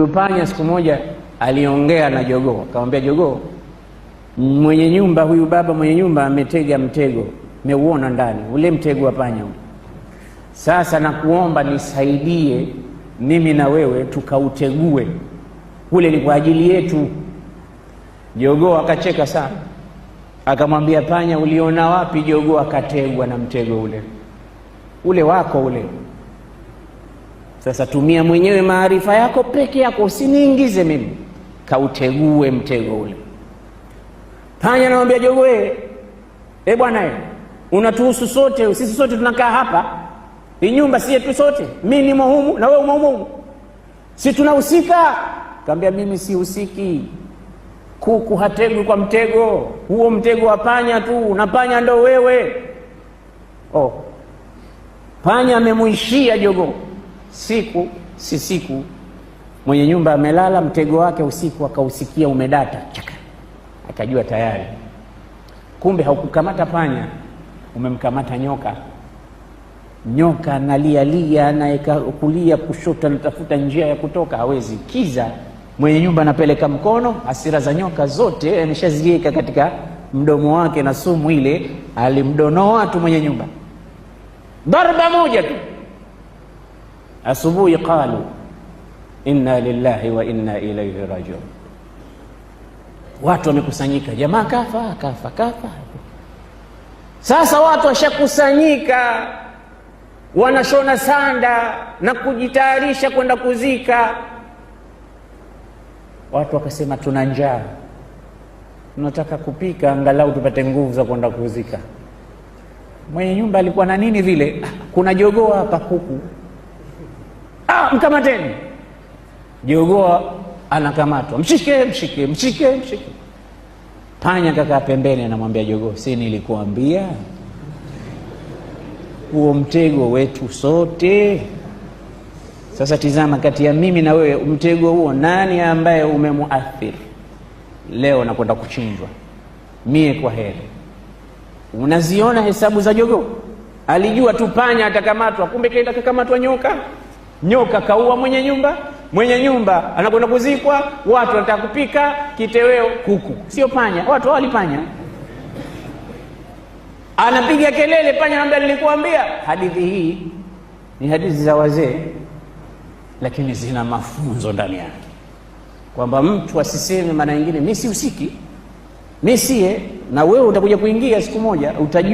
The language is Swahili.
Panya siku moja aliongea na jogoo, akamwambia jogoo, mwenye nyumba huyu baba mwenye nyumba ametega mtego, meuona ndani ule mtego wa panya. Sasa nakuomba nisaidie mimi na wewe tukautegue, ule ni kwa ajili yetu. Jogoo akacheka sana, akamwambia panya, uliona wapi jogoo akategwa na mtego ule? Ule wako ule. Sasa tumia mwenyewe maarifa yako peke yako, usiniingize mimi, kautegue mtego ule. Panya anamwambia jogoo, bwana, unatuhusu sote, sisi sote tunakaa hapa, hii nyumba si yetu sote, mimi nimo humu na wewe umo humu, si tunahusika? Kaambia mimi sihusiki, kuku hategwi kwa mtego huo, mtego wa panya tu, na panya ndo wewe. Panya amemuishia jogoo. Siku si siku, mwenye nyumba amelala, mtego wake usiku akausikia umedata chaka, akajua tayari. Kumbe haukukamata panya, umemkamata nyoka. Nyoka analia anaeka kulia kushoto, anatafuta njia ya kutoka, hawezi. Kiza mwenye nyumba anapeleka mkono, hasira za nyoka zote ameshaziweka katika mdomo wake, na sumu ile alimdonoa tu mwenye nyumba, darba moja tu. Asubuhi qalu inna lillahi wa inna ilayhi rajiun. Watu wamekusanyika, jamaa kafa. Sasa watu washakusanyika, wanashona sanda na kujitayarisha kwenda kuzika. Watu wakasema tuna njaa, tunataka kupika angalau tupate nguvu za kwenda kuzika. Mwenye nyumba alikuwa na nini vile, kuna jogoo hapa, kuku, mkamateni. Jogoo anakamatwa, mshike. Panya kakaa pembeni, anamwambia jogoo, si nilikuambia huo mtego wetu sote? Sasa tizama, kati ya mimi na wewe, mtego huo nani ambaye umemuathiri? Leo nakwenda kuchinjwa mie, kwa heri. Unaziona hesabu za jogoo? Alijua tu panya atakamatwa, kumbe kaenda kakamatwa nyoka kaua mwenye nyumba anakwenda kuzikwa, watu wanataka kupika kiteweo, kuku, sio panya. Watu walipanya, anapiga kelele, panya anamwambia nilikuambia. Hadithi hii ni hadithi za wazee, lakini zina mafunzo ndani yake, kwamba mtu asiseme mara nyingine mimi sihusiki, mimi sie, na wewe utakuja kuingia siku moja utajua.